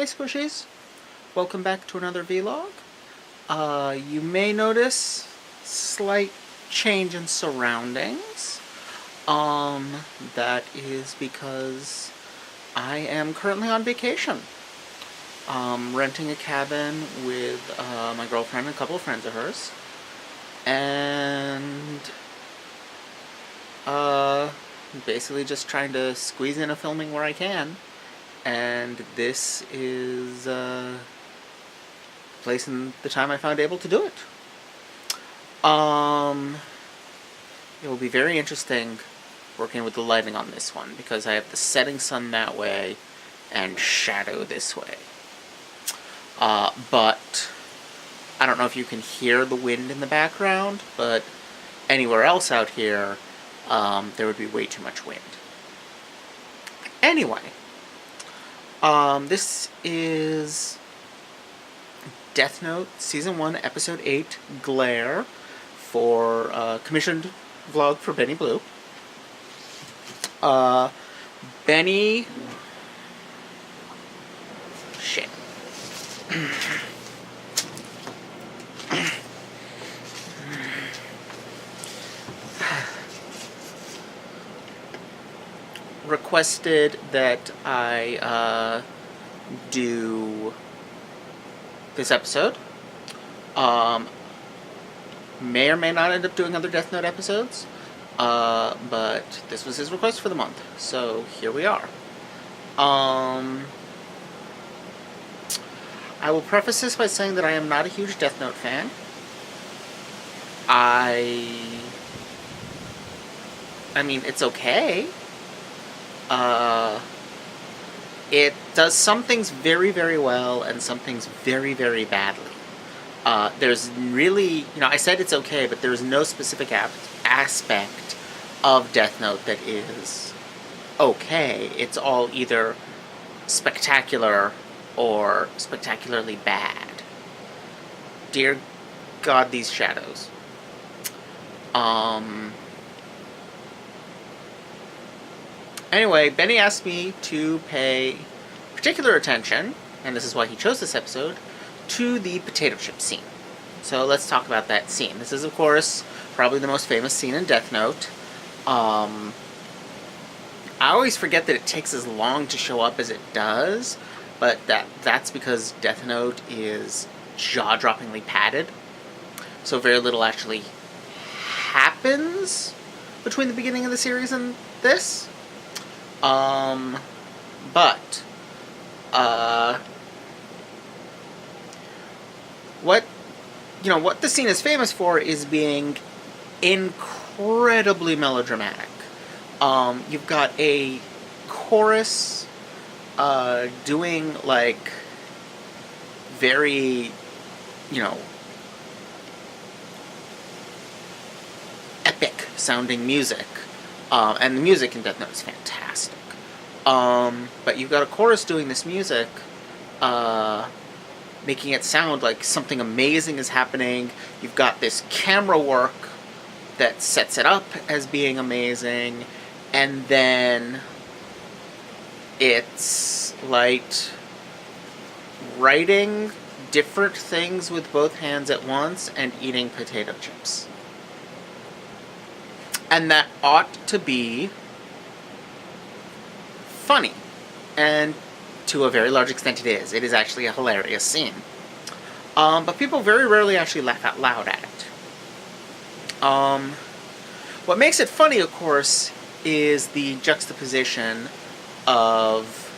Squishies, welcome back to another vlog. You may notice slight change in surroundings. That is because I am currently on vacation. Renting a cabin with my girlfriend and a couple of friends of hers. And basically just trying to squeeze in a filming where I can. And this is the place and the time I found able to do it. It will be very interesting working with the lighting on this one because I have the setting sun that way and shadow this way. But I don't know if you can hear the wind in the background, but anywhere else out here, there would be way too much wind. Anyway, this is Death Note Season 1, Episode 8, Glare, for commissioned vlog for Benny Blue. Benny... Shit. Requested that I do this episode. May or may not end up doing other Death Note episodes, but this was his request for the month, so here we are. I will preface this by saying that I am not a huge Death Note fan. I mean, it's okay. It does some things very, very well and some things very, very badly. There's really, I said it's okay, but there's no specific aspect of Death Note that is okay. It's all either spectacular or spectacularly bad. Dear God, these shadows. Anyway, Benny asked me to pay particular attention, and this is why he chose this episode, to the potato chip scene. So let's talk about that scene. This is, of course, probably the most famous scene in Death Note. I always forget that it takes as long to show up as it does, but that's because Death Note is jaw-droppingly padded. So very little actually happens between the beginning of the series and this. What the scene is famous for is being incredibly melodramatic. You've got a chorus, doing, like, very, epic sounding music. And the music in Death Note is fantastic. But you've got a chorus doing this music, making it sound like something amazing is happening. You've got this camera work that sets it up as being amazing, and then it's like writing different things with both hands at once and eating potato chips. And that ought to be funny. And to a very large extent it is. It is actually a hilarious scene. But people very rarely actually laugh out loud at it. What makes it funny, of course, is the juxtaposition of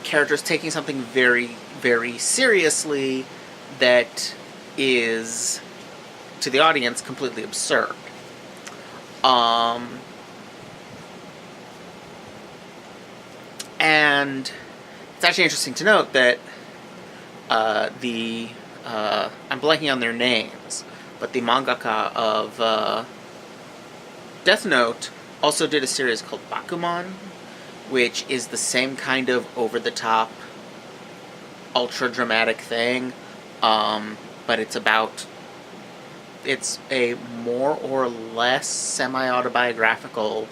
characters taking something very, very seriously that is, to the audience, completely absurd. And it's actually interesting to note that I'm blanking on their names, but the mangaka of Death Note also did a series called Bakuman, which is the same kind of over-the-top, ultra-dramatic thing, but it's a more or less semi-autobiographical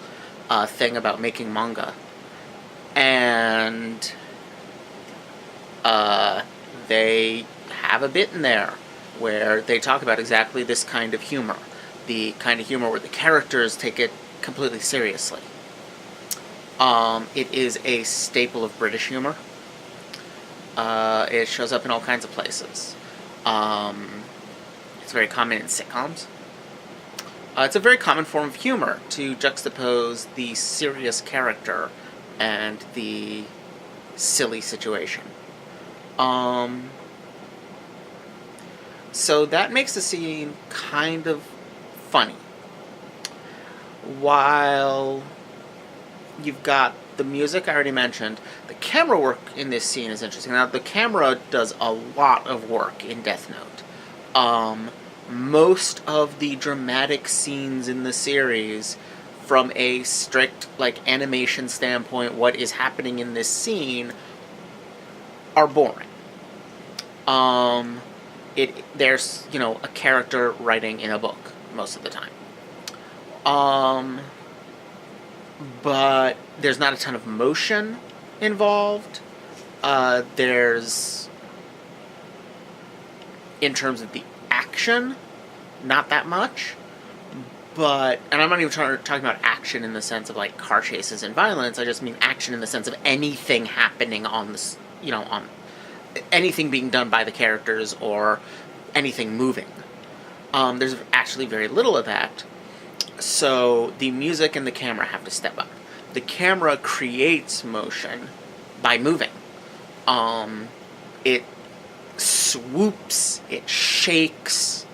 thing about making manga. And They have a bit in there where they talk about exactly this kind of humor. The kind of humor where the characters take it completely seriously. It is a staple of British humor. It shows up in all kinds of places. It's very common in sitcoms. It's a very common form of humor to juxtapose the serious character and the silly situation. So that makes the scene kind of funny. While you've got the music I already mentioned, the camera work in this scene is interesting. Now, the camera does a lot of work in Death Note. Most of the dramatic scenes in the series, from a strict animation standpoint, what is happening in this scene, are boring. There's a character writing in a book most of the time. But there's not a ton of motion involved. There's, in terms of the action, not that much. And I'm not even talking about action in the sense of car chases and violence. I just mean action in the sense of anything happening on this, on anything being done by the characters or anything moving. There's actually very little of that. So the music and the camera have to step up. The camera creates motion by moving. It swoops, it shakes,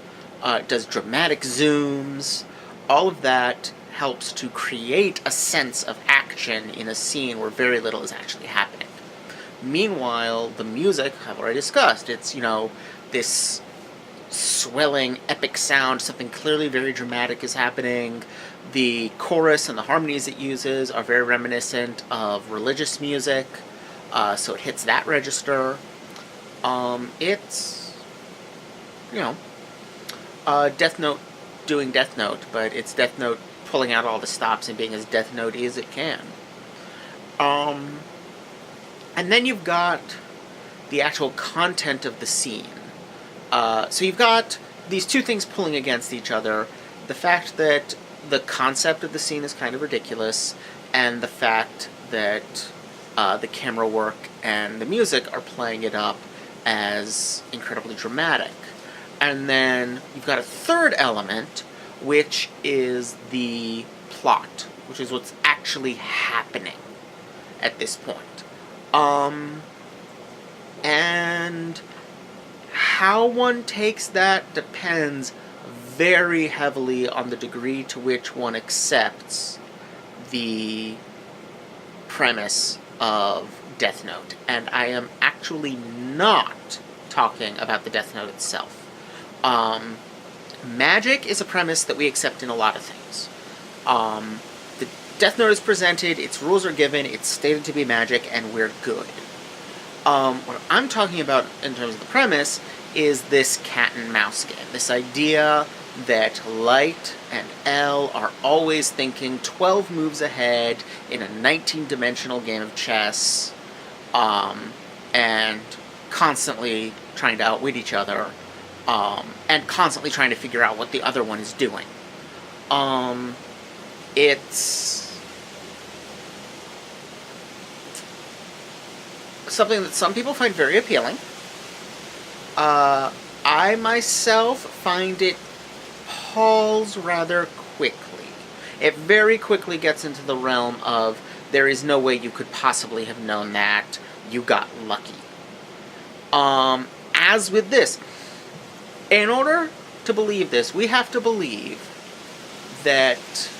it does dramatic zooms. All of that helps to create a sense of action in a scene where very little is actually happening. Meanwhile, the music, I've already discussed, it's, this swelling, epic sound, something clearly very dramatic is happening. The chorus and the harmonies it uses are very reminiscent of religious music, so it hits that register. It's, Death Note doing Death Note, but it's Death Note pulling out all the stops and being as Death Note-y as it can. And then you've got the actual content of the scene. So you've got these two things pulling against each other. The fact that the concept of the scene is kind of ridiculous, and the fact that the camera work and the music are playing it up as incredibly dramatic. And then you've got a third element, which is the plot, which is what's actually happening at this point. And how one takes that depends very heavily on the degree to which one accepts the premise of Death Note. And I am actually not talking about the Death Note itself. Magic is a premise that we accept in a lot of things. The Death Note is presented, its rules are given, it's stated to be magic, and we're good. What I'm talking about in terms of the premise is this cat and mouse game. This idea that Light and L are always thinking 12 moves ahead in a 19-dimensional game of chess, and constantly trying to outwit each other, and constantly trying to figure out what the other one is doing. It's something that some people find very appealing. I myself find it palls rather quickly. It very quickly gets into the realm of there is no way you could possibly have known that. You got lucky. As with this, in order to believe this, we have to believe that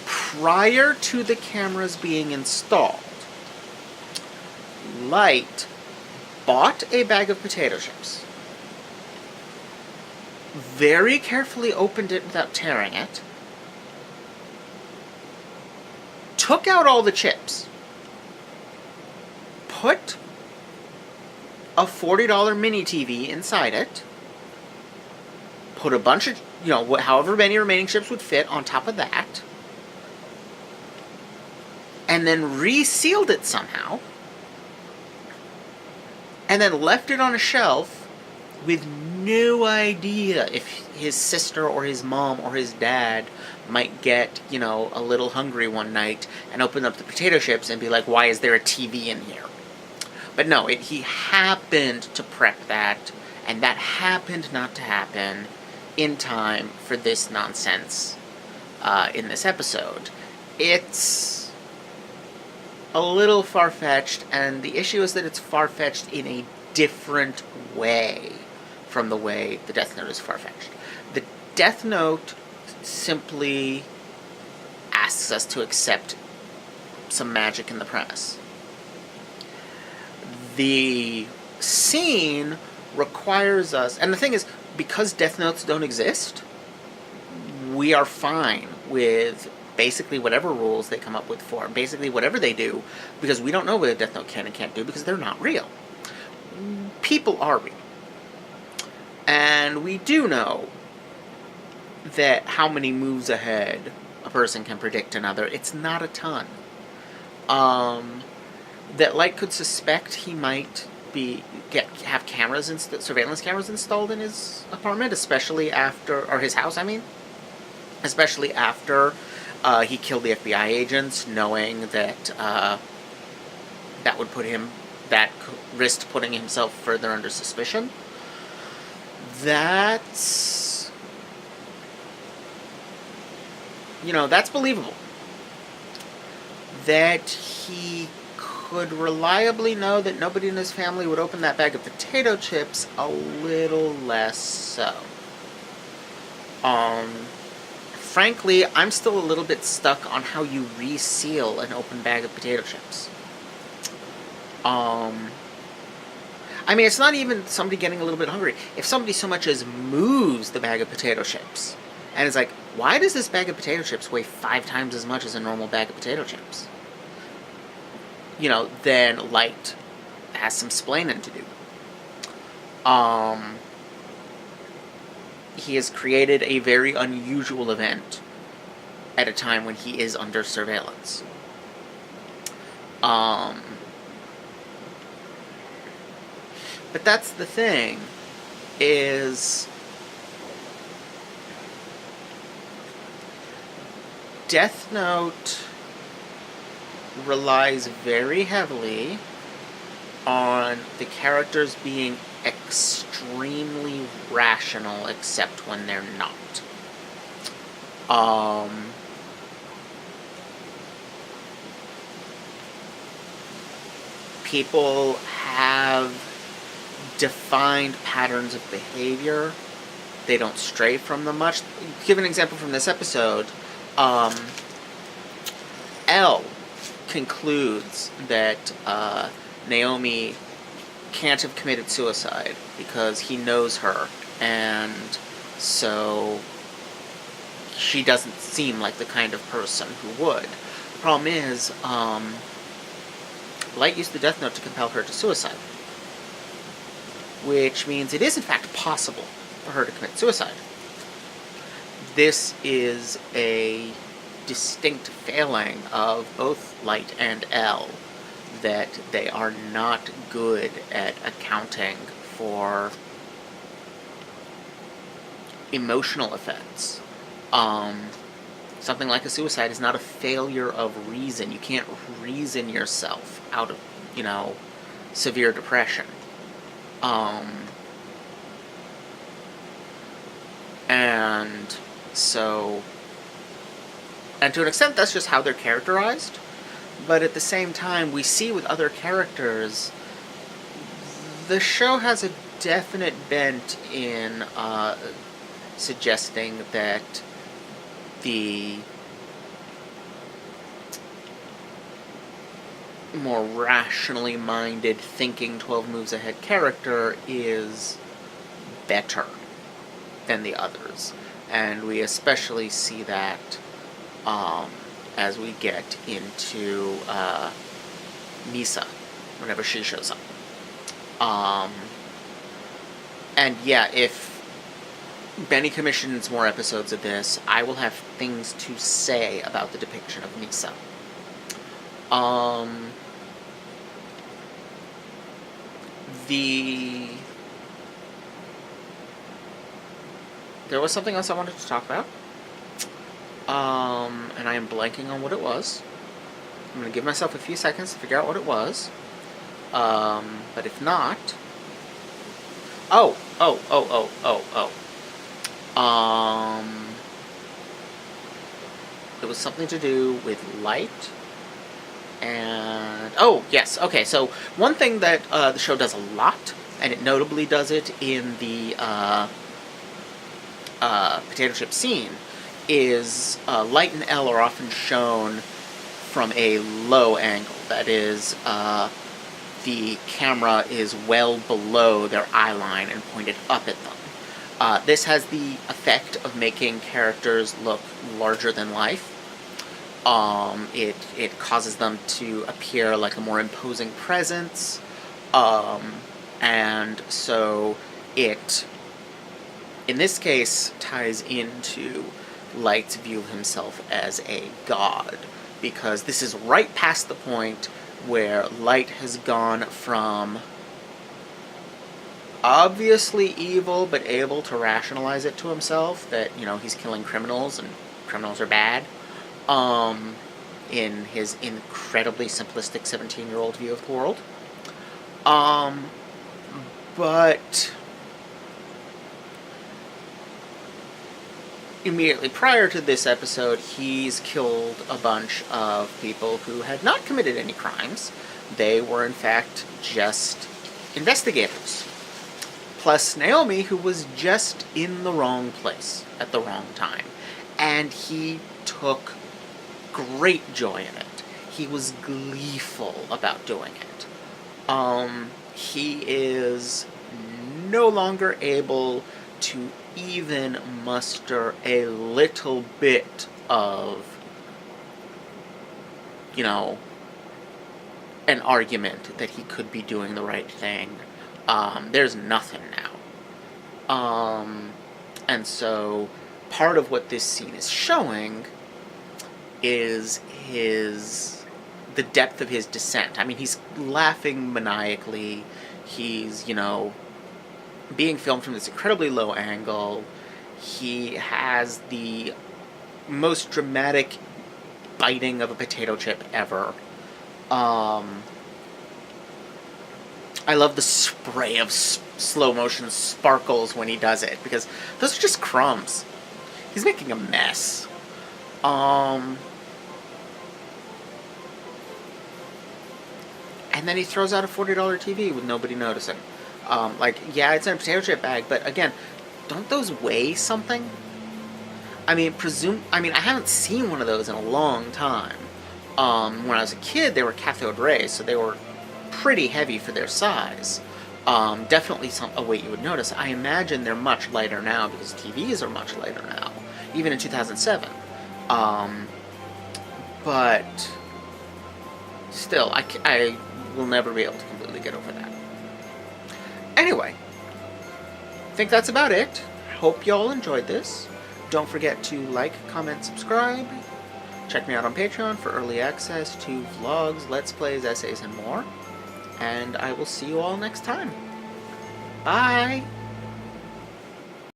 prior to the cameras being installed, Light bought a bag of potato chips, very carefully opened it without tearing it, took out all the chips, put a $40 mini TV inside it, put a bunch of, however many remaining chips would fit on top of that, and then resealed it somehow, and then left it on a shelf with no idea if his sister or his mom or his dad might get, a little hungry one night and open up the potato chips and be like, why is there a TV in here? But no, he happened to prep that, and that happened not to happen in time for this nonsense in this episode. It's a little far-fetched, and the issue is that it's far-fetched in a different way from the way the Death Note is far-fetched. The Death Note simply asks us to accept some magic in the premise. The scene requires us, and the thing is, because Death Notes don't exist, we are fine with basically whatever rules they come up with for basically whatever they do, because we don't know what a Death Note can and can't do because they're not real. People are real. And we do know that how many moves ahead a person can predict another. It's not a ton. That Light could suspect he might have surveillance cameras installed in his apartment, especially after, or his house, I mean, especially after he killed the FBI agents, knowing that that would risk putting himself further under suspicion. That's believable. That he could reliably know that nobody in his family would open that bag of potato chips, a little less so. Frankly, I'm still a little bit stuck on how you reseal an open bag of potato chips. I mean, it's not even somebody getting a little bit hungry. If somebody so much as moves the bag of potato chips, and is like, why does this bag of potato chips weigh 5 times as much as a normal bag of potato chips? Then Light has some splaining to do. He has created a very unusual event at a time when he is under surveillance. But that's the thing, is Death Note relies very heavily on the characters being extremely rational, except when they're not. People have defined patterns of behavior. They don't stray from them much. Give an example from this episode. L concludes that Naomi can't have committed suicide because he knows her, and so she doesn't seem like the kind of person who would. The problem is, Light used the Death Note to compel her to suicide, which means it is in fact possible for her to commit suicide. This is a distinct failing of both Light and L, that they are not good at accounting for emotional effects. Something like a suicide is not a failure of reason. You can't reason yourself out of, severe depression. And so, and to an extent that's just how they're characterized, but at the same time we see with other characters, the show has a definite bent in suggesting that the more rationally minded, thinking 12 moves ahead character is better than the others. And we especially see that as we get into Misa, whenever she shows up. And yeah, if Benny commissions more episodes of this, I will have things to say about the depiction of Misa. There was something else I wanted to talk about. And I am blanking on what it was. I'm going to give myself a few seconds to figure out what it was. But if not... Oh. It was something to do with light. And... Oh, yes. Okay, so one thing that the show does a lot, and it notably does it in the potato chip scene, is light and L are often shown from a low angle. That is, the camera is well below their eye line and pointed up at them. This has the effect of making characters look larger than life. It causes them to appear like a more imposing presence, and so it, in this case, ties into Light's view of himself as a god, because this is right past the point where Light has gone from obviously evil, but able to rationalize it to himself, that, you know, he's killing criminals and criminals are bad, in his incredibly simplistic 17-year-old view of the world. But immediately prior to this episode, he's killed a bunch of people who had not committed any crimes. They were, in fact, just investigators. Plus Naomi, who was just in the wrong place at the wrong time. And he took great joy in it. He was gleeful about doing it. He is no longer able to even muster a little bit of, you know, an argument that he could be doing the right thing. There's nothing now. And so part of what this scene is showing is the depth of his descent. I mean, he's laughing maniacally. He's, you know, being filmed from this incredibly low angle. He has the most dramatic biting of a potato chip ever. I love the spray of slow motion sparkles when he does it, because those are just crumbs. He's making a mess. And then he throws out a $40 TV with nobody noticing. Like, yeah, it's in a potato chip bag, but again, don't those weigh something? I mean, I haven't seen one of those in a long time. When I was a kid, they were cathode rays, so they were pretty heavy for their size. Definitely a weight you would notice. I imagine they're much lighter now, because TVs are much lighter now, even in 2007. But still, I will never be able to completely get over that. Anyway, I think that's about it. Hope y'all enjoyed this. Don't forget to like, comment, subscribe. Check me out on Patreon for early access to vlogs, let's plays, essays, and more. And I will see you all next time. Bye!